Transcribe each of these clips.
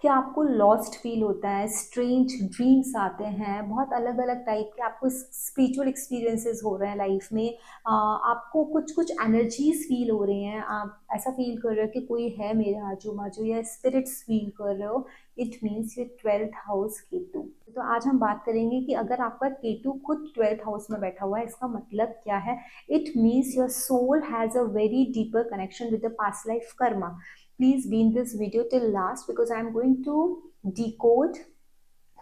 क्या आपको lost feel होता है, स्ट्रेंज ड्रीम्स आते हैं, बहुत अलग अलग टाइप के आपको स्पिरिचुअल एक्सपीरियंसेस हो रहे हैं लाइफ में, आपको कुछ कुछ एनर्जीज फील हो रही हैं, आप ऐसा फील कर रहे हो कि कोई है मेरे आजू बाजू, या स्पिरिट्स फील कर रहे हो, इट मीन्स ये 12th हाउस केतु। तो आज हम बात करेंगे कि अगर आपका केतु खुद 12th हाउस में बैठा हुआ है, इसका मतलब क्या है। It means your soul has a very deeper connection with the past life karma. Please be in this video till last because I am going to decode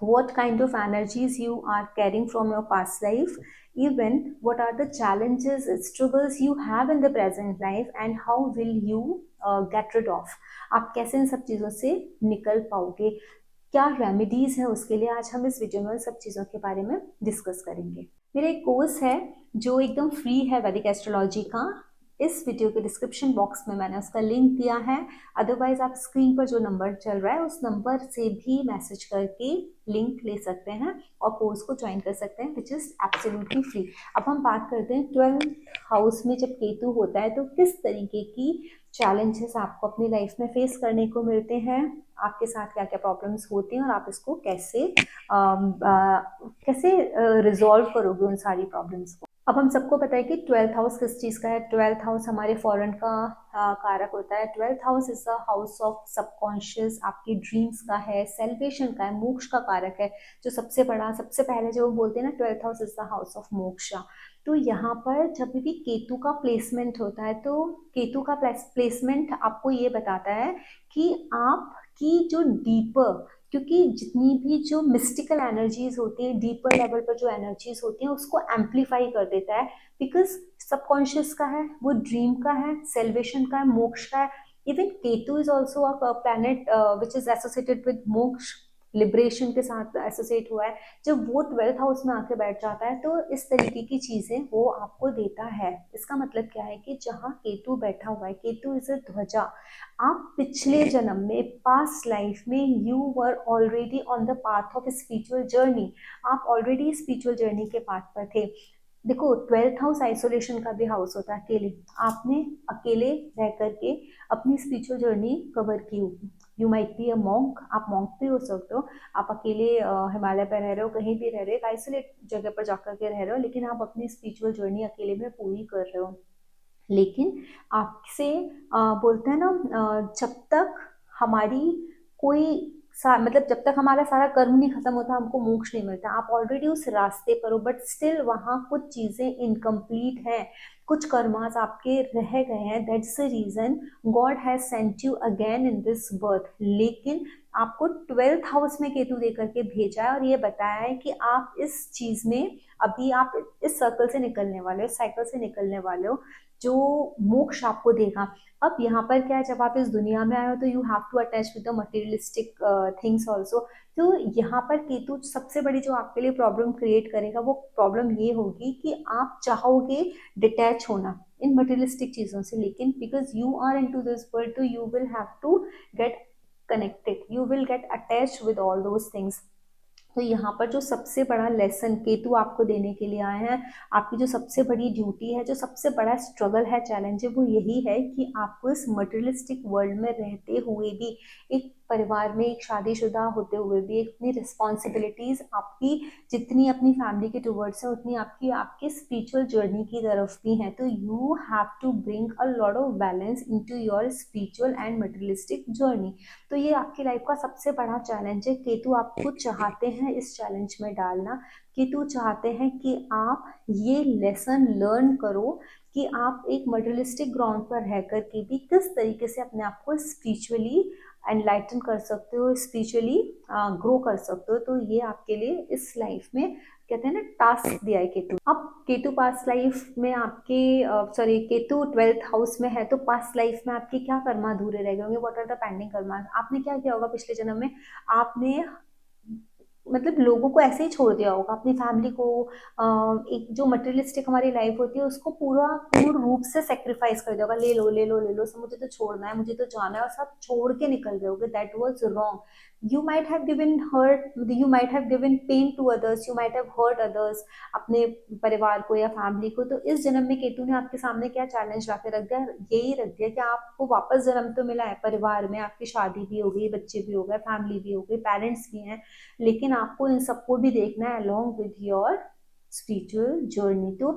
what kind of energies you are carrying from your past life, even what are the challenges, struggles you have in the present life, and how will you get rid of। आप कैसे इन सब चीज़ों से निकल पाओगे, क्या remedies है उसके लिए, आज हम इस वीडियो में उन सब चीज़ों के बारे में डिस्कस करेंगे। मेरा एक कोर्स है जो एकदम फ्री है वैदिक एस्ट्रोलॉजी का। इस वीडियो के डिस्क्रिप्शन बॉक्स में मैंने उसका लिंक दिया है। अदरवाइज आप स्क्रीन पर जो नंबर चल रहा है उस नंबर से भी मैसेज करके लिंक ले सकते हैं और कोर्स को ज्वाइन कर सकते हैं, विच इज एब्सोल्युटली फ्री। अब हम बात करते हैं 12th हाउस में जब केतु होता है तो किस तरीके की चैलेंजेस आपको अपनी लाइफ में फेस करने को मिलते हैं, आपके साथ क्या क्या प्रॉब्लम्स होती हैं और आप इसको कैसे कैसे रिजॉल्व करोगे उन सारी प्रॉब्लम्स को। अब हम सबको पता है कि 12th हाउस किस चीज़ का है। 12th हाउस हमारे फॉरेन का कारक होता है। 12th house is the house of subconscious, आपके ड्रीम्स का है, सेल्वेशन का है, मोक्ष का कारक है। जो सबसे बड़ा, सबसे पहले जो बोलते हैं ना, 12th house is the house of moksha. तो यहाँ पर जब भी केतु का प्लेसमेंट होता है तो केतु का प्लेसमेंट आपको ये बताता है कि आपकी जो डीपर, क्योंकि जितनी भी जो मिस्टिकल एनर्जीज होती हैं, डीपर लेवल पर जो एनर्जीज होती हैं उसको एम्पलीफाई कर देता है। बिकॉज सबकॉन्शियस का है, वो ड्रीम का है, सेल्वेशन का है, मोक्ष का है। Even Ketu is also a planet which is associated with मोक्ष, लिबरेशन के साथ एसोसिएट हुआ है। जब वो 12th हाउस में आके बैठ जाता है तो इस तरीके की चीजें वो आपको देता है। इसका मतलब क्या है कि जहाँ केतु बैठा हुआ है, केतु इज अ ध्वजा। आप पिछले जन्म में, पास्ट लाइफ में, you were already on the path of spiritual journey. आप ऑलरेडी स्पिरिचुअल जर्नी के पाथ पर थे। देखो, 12th हाउस आइसोलेशन का भी हाउस होता है, अकेले। आपने अकेले रह करके अपनी स्पिरिचुअल जर्नी कवर की होगी। You might be a monk, आप मॉन्क भी हो सकते हो। आप अकेले हिमालय पर रह रहे हो, कहीं भी रह रहे हो, एक आइसोलेट जगह पर जाकर के रह रहे हो, लेकिन आप अपनी स्पिरिचुअल जर्नी अकेले में पूरी कर रहे हो। लेकिन आपसे बोलते हैं ना, जब तक हमारी कोई मतलब जब तक हमारा सारा कर्म नहीं खत्म होता हमको मोक्ष नहीं मिलता। आप ऑलरेडी उस रास्ते पर हो, बट स्टिल वहाँ कुछ चीजें इनकम्प्लीट हैं, कुछ कर्मास आपके रह गए हैं। That's the reason God has sent you again in this birth. लेकिन आपको 12th हाउस में केतु देकर के भेजा है और ये बताया है कि आप इस चीज में, अभी आप इस सर्कल से निकलने वाले हो, साइकिल से निकलने वाले हो, जो मोक्ष आपको देगा। अब यहाँ पर क्या है, जब आप इस दुनिया में आए हो तो you have to attach with the materialistic things also. तो यहाँ पर केतु सबसे बड़ी जो आपके लिए प्रॉब्लम क्रिएट करेगा, वो प्रॉब्लम ये होगी कि आप चाहोगे डिटैच होना इन मटेरियलिस्टिक चीजों से, लेकिन because you are into this world, तो you will have to get connected, you will get attach with all those things. तो यहाँ पर जो सबसे बड़ा लेसन केतु आपको देने के लिए आए हैं, आपकी जो सबसे बड़ी ड्यूटी है, जो सबसे बड़ा स्ट्रगल है, चैलेंज है, वो यही है कि आपको इस मटेरियलिस्टिक वर्ल्ड में रहते हुए भी, एक परिवार में, एक शादीशुदा होते हुए भी, एक अपनी रिस्पॉन्सिबिलिटीज आपकी जितनी अपनी फैमिली के टुवर्ड्स है उतनी आपकी आपके स्पिरिचुअल जर्नी की तरफ भी है। तो you have to bring a lot of balance into your spiritual and materialistic journey. तो ये आपकी लाइफ का सबसे बड़ा चैलेंज है। केतु आपको चाहते हैं इस चैलेंज में डालना। केतु चाहते हैं कि आप ये लेसन लर्न करो कि आप एक मटेरियलिस्टिक ग्राउंड पर रह कर के भी किस तरीके से अपने आप को स्पिरिचुअली एनलाइटन कर सकते हो, स्पिरिचुअली ग्रो कर सकते हो। तो ये आपके लिए इस लाइफ में, कहते हैं ना, टास्क दिया है केतु। अब केतु पास्ट लाइफ में आपके, सॉरी, केतु 12th हाउस में है तो पास्ट लाइफ में आपके क्या कर्मा अधूरे रह गए होंगे, what are the pending karma. आपने क्या किया होगा पिछले जन्म में, आपने मतलब लोगों को ऐसे ही छोड़ दिया होगा, अपनी फैमिली को, एक जो मटेरियलिस्टिक हमारी लाइफ होती है उसको पूर्ण रूप से सेक्रीफाइस कर दिया होगा, ले लो ले लो ले लो सब, मुझे तो छोड़ना है, मुझे तो जाना है, और सब छोड़ के निकल गए होगे। That was wrong. You might have given pain to others, you might have hurt others, अपने परिवार को या फैमिली को। तो इस जन्म में केतु ने आपके सामने क्या चैलेंज ला के रख दिया, यही रख दिया कि आपको वापस जन्म तो मिला है, परिवार में आपकी शादी भी हो गई, बच्चे भी हो गए, फैमिली भी हो गई, पेरेंट्स भी हैं, लेकिन आपको इन सबको भी देखना है along with your spiritual journey. तो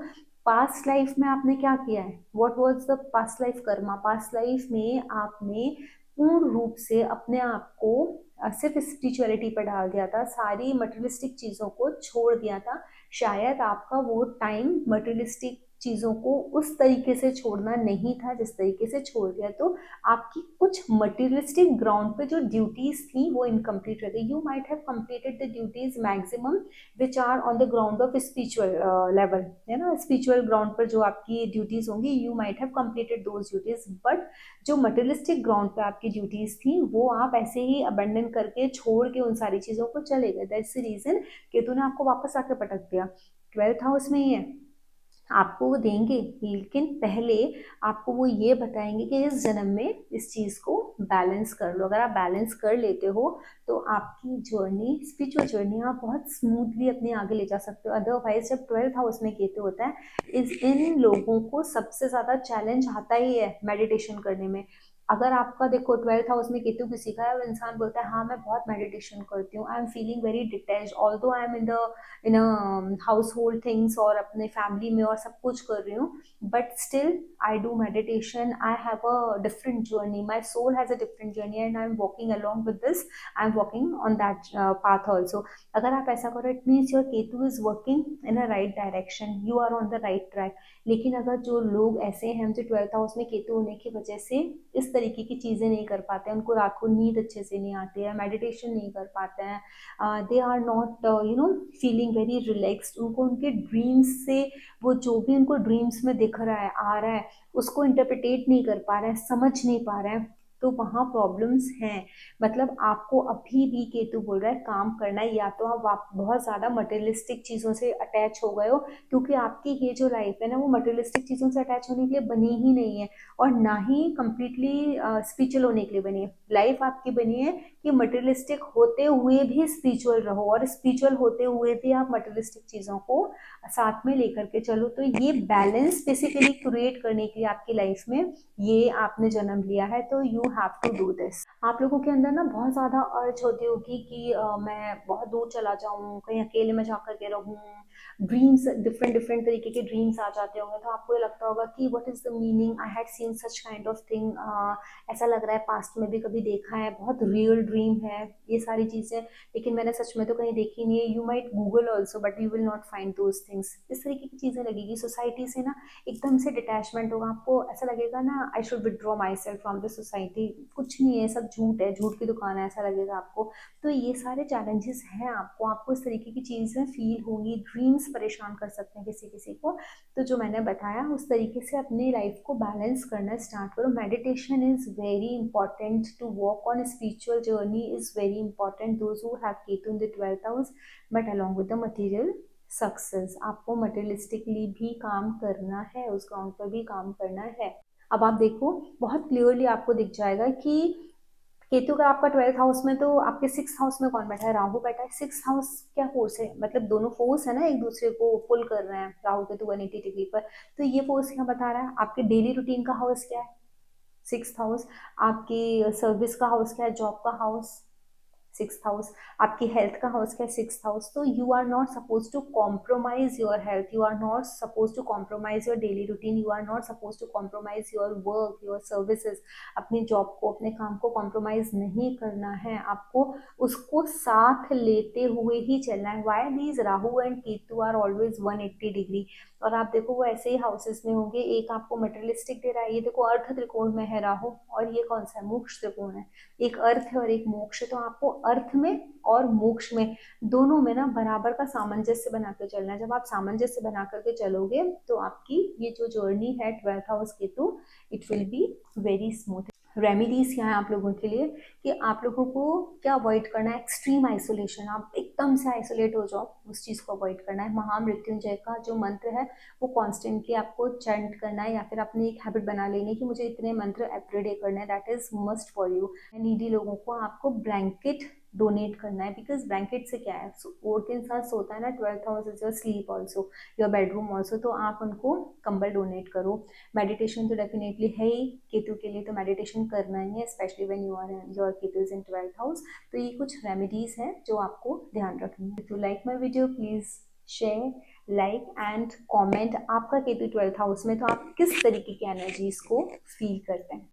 पास्ट लाइफ में आपने क्या किया है, what was the past life Karma, past life में आपने पूर्ण रूप से अपने आप को सिर्फ स्पिरिचुअलिटी पर डाल दिया था, सारी मटेरियलिस्टिक चीजों को छोड़ दिया था। शायद आपका वो टाइम मटेरियलिस्टिक चीजों को उस तरीके से छोड़ना नहीं था जिस तरीके से छोड़ दिया, तो आपकी कुछ मटेरियलिस्टिक ग्राउंड पे जो ड्यूटीज थी वो इनकम्प्लीट रह गई। You might have completed the duties maximum which are on the ground of spiritual level, है ना, स्पिरिचुअल ग्राउंड पर जो आपकी ड्यूटीज होंगी, you might have completed those duties, but जो मटेरियलिस्टिक ग्राउंड पे आपकी ड्यूटीज थी वो आप ऐसे ही अबेंडन करके छोड़ के उन सारी चीजों को चले गए। दैट्स द रीजन केतु ने आपको वापस आके पटक दिया। 12th हाउस में ही है, आपको वो देंगे, लेकिन पहले आपको वो ये बताएंगे कि इस जन्म में इस चीज को बैलेंस कर लो। अगर आप बैलेंस कर लेते हो तो आपकी जर्नी, स्पिरिचुअल जर्नी, आप बहुत स्मूथली अपने आगे ले जा सकते हो। अदरवाइज जब 12th हाउस में केतु होता है, इन लोगों को सबसे ज्यादा चैलेंज आता ही है मेडिटेशन करने में। अगर आपका देखो 12th हाउस में केतु किसी का है, वो इंसान बोलता है हाँ मैं बहुत मेडिटेशन करती हूँ, I am feeling very detached, although I am in house hold things और अपने फैमिली में और सब कुछ कर रही हूँ, but still I do meditation, I have a different journey, my soul has a different journey and I am walking along with this, I am walking on that path also. अगर आप ऐसा करो, it means your Ketu is working in a right direction, you are on the right track. लेकिन अगर जो लोग ऐसे हैं जो 12th हाउस में केतु होने की वजह से इस तरीके की चीजें नहीं कर पाते हैं, उनको रात को नींद अच्छे से नहीं आती है, मेडिटेशन नहीं कर पाते हैं, they are not feeling very relaxed, उनको उनके ड्रीम्स से, वो जो भी उनको ड्रीम्स में दिख रहा है, आ रहा है, उसको इंटरप्रिटेट नहीं कर पा रहे हैं, समझ नहीं पा रहे हैं, तो वहाँ प्रॉब्लम्स हैं। मतलब आपको अभी भी केतु बोल रहा है काम करना है, या तो आप बहुत ज्यादा मटेरियलिस्टिक चीजों से अटैच हो गए हो, क्योंकि आपकी ये जो लाइफ है ना वो मटेरियलिस्टिक चीजों से अटैच होने के लिए बनी ही नहीं है, और ना ही कंप्लीटली स्पिरिचुअल होने के लिए बनी है। लाइफ आपकी बनी है कि मटेरियलिस्टिक होते हुए भी स्पिरिचुअल रहो, और स्पिरिचुअल होते हुए भी आप मटेरियलिस्टिक चीजों को साथ में लेकर के चलो। तो ये बैलेंस बेसिकली क्रिएट करने के लिए आपकी लाइफ में ये आपने जन्म लिया है, तो you have to do this. आप लोगों के अंदर ना बहुत ज्यादा अर्ज होती होगी कि मैं बहुत दूर चला जाऊं, कहीं अकेले में जाकर के रहूं, ड्रीम्स, डिफरेंट डिफरेंट तरीके के ड्रीम्स आ जाते होंगे, तो आपको ये लगता होगा कि what is the meaning, I had seen such kind of thing, ऐसा लग रहा है पास्ट में भी कभी देखा है, बहुत रियल ड्रीम है ये सारी चीजें, लेकिन मैंने सच में तो कहीं देखी नहीं है। You might Google also but you will not find those things. इस तरीके की चीजें लगेगी, सोसाइटी से ना एकदम से डिटैचमेंट होगा, आपको ऐसा लगेगा ना I should withdraw my self from the society, कुछ नहीं है, सब झूठ है, झूठ की दुकान है, ऐसा लगेगा आपको। तो ये सारे चैलेंजेस हैं, आपको इस तरीके की चीजें फील होंगी, ड्रीम्स परेशान कर सकते हैं किसी किसी को। तो जो मैंने बताया उस तरीके से अपनी लाइफ को बैलेंस करना स्टार्ट करो। Meditation is very important, to walk on spiritual journey is very important, those who have Ketu in the 12th house, but along with the material success आपको मटेरियलिस्टिकली भी काम करना है, उस ग्राउंड पर भी काम करना है। अब आप देखो बहुत क्लियरली आपको दिख जाएगा कि केतु का आपका 12th हाउस में, तो आपके 6th हाउस में कौन बैठा है, राहु बैठा है। 6th हाउस क्या फोर्स है, मतलब दोनों फोर्स है ना, एक दूसरे को पुल कर रहे हैं, राहु केतु 180 डिग्री पर। तो ये फोर्स क्या बता रहा है, आपके डेली रूटीन का हाउस क्या है, 6th हाउस। आपकी सर्विस का हाउस क्या है, जॉब का हाउस, 6th हाउस। आपकी हेल्थ का हाउस क्या है, 6th हाउस। तो you are not suppose to compromise your health, you are not suppose to compromise your daily routine, you are not suppose to compromise your work, your services. अपनी job को, अपने काम को compromise नहीं करना है, आपको उसको साथ लेते हुए ही चलना है। Why these Rahu and Ketu are always 180 degree. और आप देखो वो ऐसे ही हाउसेस में होंगे, एक आपको मटेरियलिस्टिक दे रहा है, ये देखो अर्थ त्रिकोण में है राहु, और ये कौन सा है, मोक्ष त्रिकोण है, एक अर्थ है और एक मोक्ष है। तो आपको अर्थ में और मोक्ष में, दोनों में ना बराबर का सामंजस्य बना के चलना है। जब आप सामंजस्य बना करके चलोगे तो आपकी ये जो जर्नी है 12th house Ketu, it will be very smooth. Remedies क्या है आप लोगों के लिए कि आप लोगों को क्या अवॉइड करना है, एक्सट्रीम आइसोलेशन। आप एकदम एकदम से आइसोलेट हो जाओ, उस चीज़ को अवॉइड करना है। महामृत्युंजय का जो मंत्र है वो कॉन्स्टेंटली आपको चैंट करना है, या फिर अपनी एक हैबिट बना लेनी है कि मुझे इतने मंत्र एवरीडे करना है, that is must for you. Needy लोगों को आपको ब्लैंकेट डोनेट करना है, बिकॉज ब्लैंकेट से क्या है, और के साथ सोता है ना, 12th house is your sleep also, your bedroom also, तो आप उनको कंबल डोनेट करो। मेडिटेशन तो डेफिनेटली है ही, केतु के लिए तो मेडिटेशन करना ही है, specially when you are your Ketu is in 12th house. तो ये कुछ रेमेडीज हैं जो आपको ध्यान रखनी है। तो like my video, please share, like and comment आपका केतु 12th हाउस में, तो आप किस तरीके की एनर्जीज को फील करते हैं।